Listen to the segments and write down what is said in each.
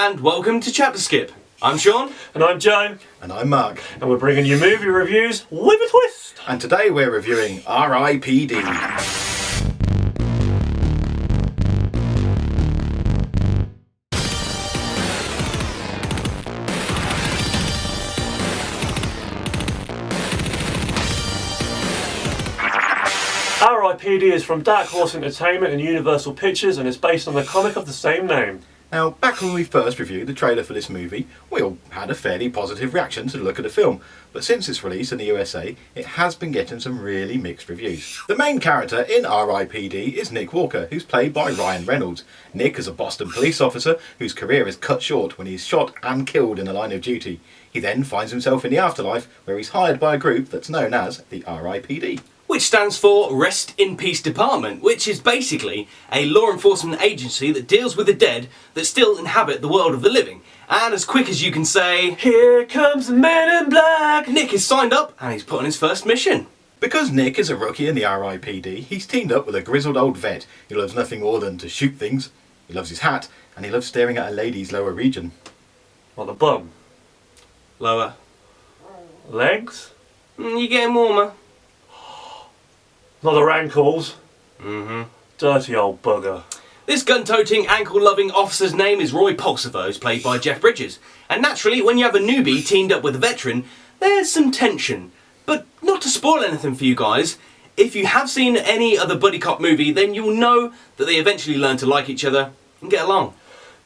and welcome to ChapterSkip. I'm Sean. And I'm Joe. And I'm Mark. And we're bringing you movie reviews with a twist. And today we're reviewing R.I.P.D. R.I.P.D. is from Dark Horse Entertainment and Universal Pictures and is based on the comic of the same name. Now, back when we first reviewed the trailer for this movie, we all had a fairly positive reaction to the look of the film, but since its release in the USA, it has been getting some really mixed reviews. The main character in R.I.P.D. is Nick Walker, who's played by Ryan Reynolds. Nick is a Boston police officer whose career is cut short when he's shot and killed in the line of duty. He then finds himself in the afterlife, where he's hired by a group that's known as the R.I.P.D. Which stands for Rest in Peace Department, which is basically a law enforcement agency that deals with the dead that still inhabit the world of the living. And as quick as you can say, "Here comes the man in black," Nick is signed up and he's put on his first mission. Because Nick is a rookie in the R.I.P.D, he's teamed up with a grizzled old vet who loves nothing more than to shoot things. He loves his hat, and he loves staring at a lady's lower region. What, the bum? Lower. Legs? You're getting warmer. Not the ankles. Mm-hmm. Dirty old bugger. This gun-toting, ankle-loving officer's name is Roy Pulsifer, who's played by Jeff Bridges. And naturally, when you have a newbie teamed up with a veteran, there's some tension. But not to spoil anything for you guys, if you have seen any other buddy cop movie, then you'll know that they eventually learn to like each other and get along.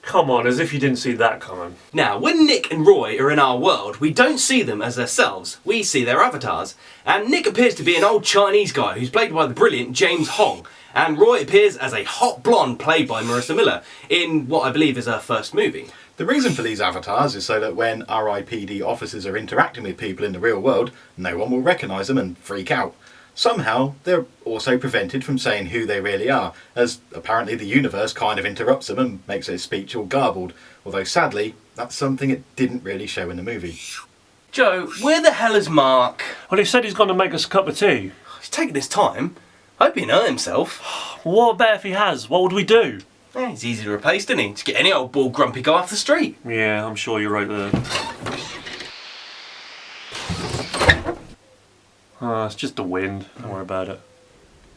Come on, as if you didn't see that coming. Now, when Nick and Roy are in our world, we don't see them as themselves, we see their avatars. And Nick appears to be an old Chinese guy who's played by the brilliant James Hong, and Roy appears as a hot blonde played by Marissa Miller in what I believe is her first movie. The reason for these avatars is so that when R.I.P.D. officers are interacting with people in the real world, no one will recognise them and freak out. Somehow, they're also prevented from saying who they really are, as apparently the universe kind of interrupts them and makes their speech all garbled, although sadly, that's something it didn't really show in the movie. Joe, where the hell is Mark? Well, he said he's going to make us a cup of tea. He's taking his time. Hope he hurt himself. What about if he has? What would we do? He's easy to replace, isn't he? Just get any old bald grumpy guy off the street. Yeah, I'm sure you're right there. It's just the wind. Don't worry about it.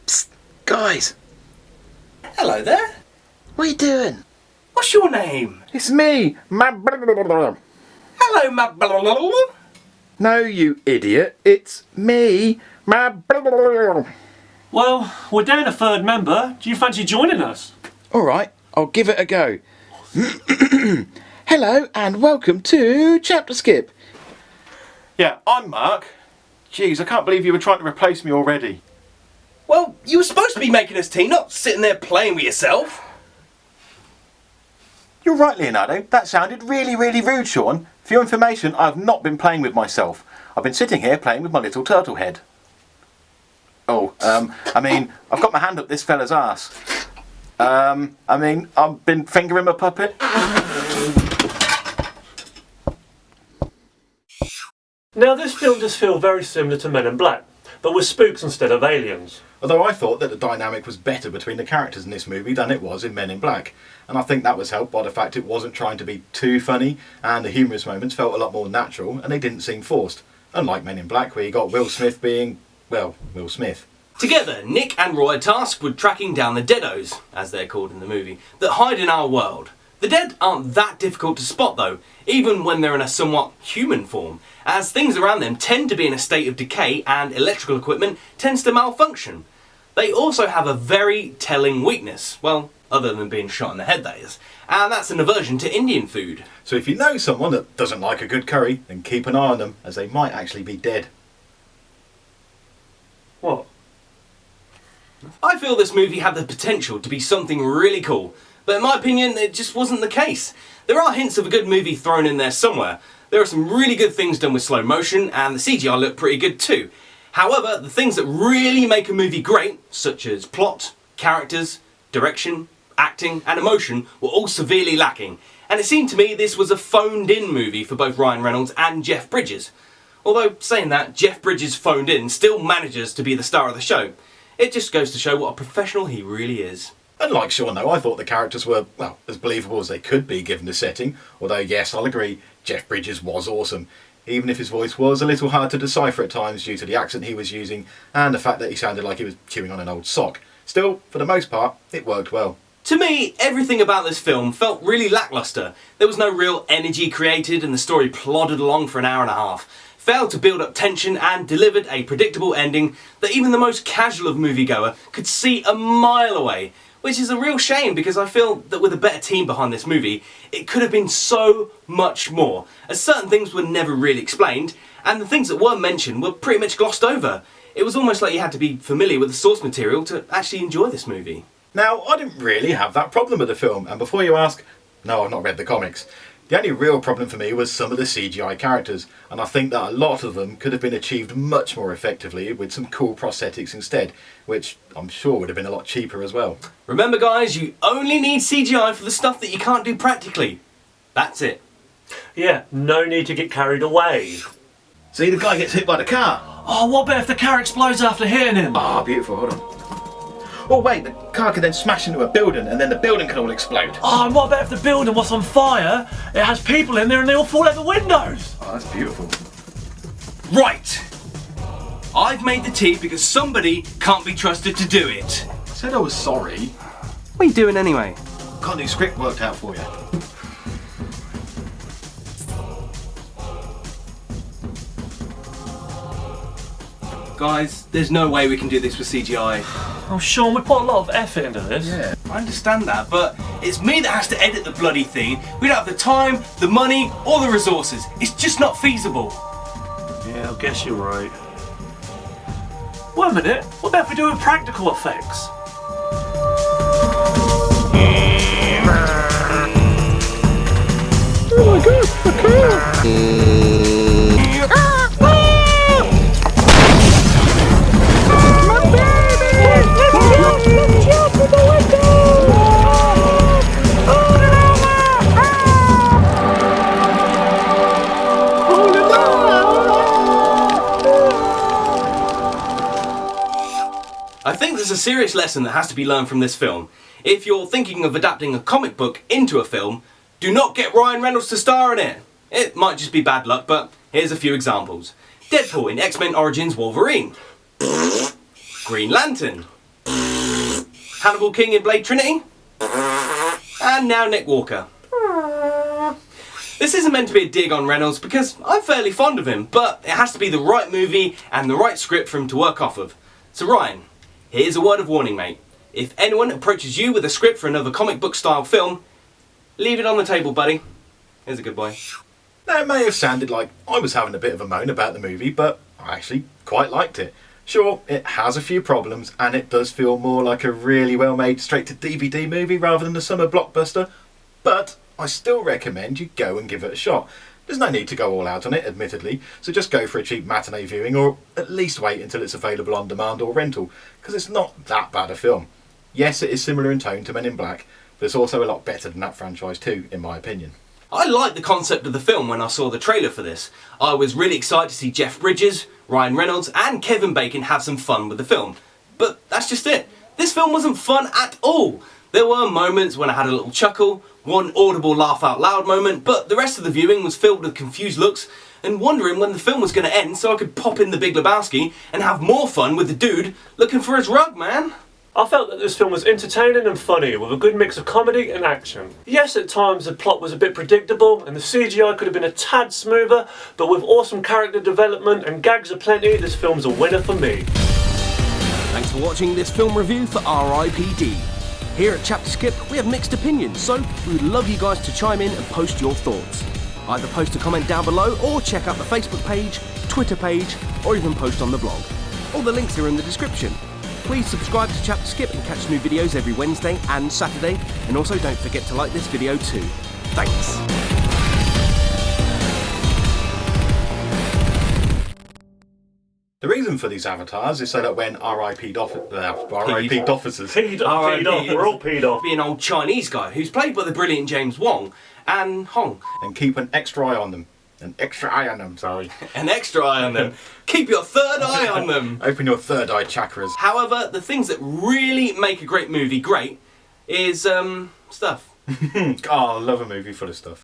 Psst, guys. Hello there. What are you doing? What's your name? It's me, Hello, my No, you idiot. It's me, Well, we're down a third member. Do you fancy joining us? Alright, I'll give it a go. Hello and welcome to ChapterSkip. Yeah, I'm Mark. Jeez, I can't believe you were trying to replace me already. Well, you were supposed to be making us tea, not sitting there playing with yourself. You're right, Leonardo. That sounded really, really rude, Sean. For your information, I've not been playing with myself. I've been sitting here playing with my little turtle head. Oh, I've got my hand up this fella's arse. I've been fingering my puppet. Now, this film does feel very similar to Men in Black, but with spooks instead of aliens. Although I thought that the dynamic was better between the characters in this movie than it was in Men in Black. And I think that was helped by the fact it wasn't trying to be too funny, and the humorous moments felt a lot more natural, and they didn't seem forced. Unlike Men in Black, where you got Will Smith being, well, Will Smith. Together, Nick and Roy are tasked with tracking down the Deados, as they're called in the movie, that hide in our world. The dead aren't that difficult to spot though, even when they're in a somewhat human form, as things around them tend to be in a state of decay and electrical equipment tends to malfunction. They also have a very telling weakness, well, other than being shot in the head that is, and that's an aversion to Indian food. So if you know someone that doesn't like a good curry, then keep an eye on them, as they might actually be dead. What? I feel this movie had the potential to be something really cool, but in my opinion it just wasn't the case. There are hints of a good movie thrown in there somewhere. There are some really good things done with slow motion, and the CGI looked pretty good too. However, the things that really make a movie great, such as plot, characters, direction, acting and emotion, were all severely lacking, and it seemed to me this was a phoned-in movie for both Ryan Reynolds and Jeff Bridges. Although, saying that, Jeff Bridges phoned in still manages to be the star of the show. It just goes to show what a professional he really is. And like Sean though, I thought the characters were, well, as believable as they could be given the setting, although yes, I'll agree, Jeff Bridges was awesome. Even if his voice was a little hard to decipher at times due to the accent he was using and the fact that he sounded like he was chewing on an old sock. Still, for the most part, it worked well. To me, everything about this film felt really lacklustre. There was no real energy created and the story plodded along for an hour and a half. Failed to build up tension and delivered a predictable ending that even the most casual of moviegoer could see a mile away. Which is a real shame because I feel that with a better team behind this movie, it could have been so much more, as certain things were never really explained, and the things that were mentioned were pretty much glossed over. It was almost like you had to be familiar with the source material to actually enjoy this movie. Now, I didn't really have that problem with the film, and before you ask, no, I've not read the comics. The only real problem for me was some of the CGI characters, and I think that a lot of them could have been achieved much more effectively with some cool prosthetics instead, which I'm sure would have been a lot cheaper as well. Remember guys, you only need CGI for the stuff that you can't do practically. That's it. Yeah, no need to get carried away. See, the guy gets hit by the car. Oh, what about if the car explodes after hitting him? Ah, beautiful, hold on. Oh wait, the car can then smash into a building and then the building can all explode. Oh, and what about if the building was on fire, it has people in there and they all fall out the windows? Oh, that's beautiful. Right! I've made the tea because somebody can't be trusted to do it. I said I was sorry. What are you doing anyway? Got a new script worked out for you. Guys, there's no way we can do this with CGI. Oh, Sean, we put a lot of effort into this. Yeah. I understand that, but it's me that has to edit the bloody thing. We don't have the time, the money, or the resources. It's just not feasible. Yeah, I guess you're right. Wait a minute, what about if we do it with practical effects? Oh my god, a car! I think there's a serious lesson that has to be learned from this film. If you're thinking of adapting a comic book into a film, do not get Ryan Reynolds to star in it. It might just be bad luck, but here's a few examples. Deadpool in X-Men Origins Wolverine. Green Lantern. Hannibal King in Blade Trinity. And now Nick Walker. This isn't meant to be a dig on Reynolds because I'm fairly fond of him, but it has to be the right movie and the right script for him to work off of. So Ryan, here's a word of warning, mate. If anyone approaches you with a script for another comic book style film, leave it on the table, buddy. Here's a good boy. Now, it may have sounded like I was having a bit of a moan about the movie, but I actually quite liked it. Sure, it has a few problems, and it does feel more like a really well-made straight-to-DVD movie rather than a summer blockbuster, but I still recommend you go and give it a shot. There's no need to go all out on it, admittedly, so just go for a cheap matinee viewing, or at least wait until it's available on demand or rental, because it's not that bad a film. Yes, it is similar in tone to Men in Black, but it's also a lot better than that franchise too, in my opinion. I liked the concept of the film when I saw the trailer for this. I was really excited to see Jeff Bridges, Ryan Reynolds and Kevin Bacon have some fun with the film. But that's just it. This film wasn't fun at all. There were moments when I had a little chuckle, one audible laugh out loud moment, but the rest of the viewing was filled with confused looks and wondering when the film was going to end so I could pop in the Big Lebowski and have more fun with the dude looking for his rug, man. I felt that this film was entertaining and funny, with a good mix of comedy and action. Yes, at times the plot was a bit predictable, and the CGI could have been a tad smoother, but with awesome character development and gags aplenty, this film's a winner for me. Thanks for watching this film review for R.I.P.D. Here at ChapterSkip, we have mixed opinions, so we'd love you guys to chime in and post your thoughts. Either post a comment down below, or check out the Facebook page, Twitter page, or even post on the blog. All the links are in the description. Please subscribe to ChapterSkip and catch new videos every Wednesday and Saturday, and also don't forget to like this video too. Thanks! The reason for these avatars is so that when R.I.P.D officers... Peed off, we're all peed off. Be an old Chinese guy who's played by the brilliant James Wong and Hong. And keep an extra eye on them. An extra eye on them, sorry. An extra eye on them. Keep your third eye on them. Open your third eye chakras. However, the things that really make a great movie great is stuff. Oh, I love a movie full of stuff.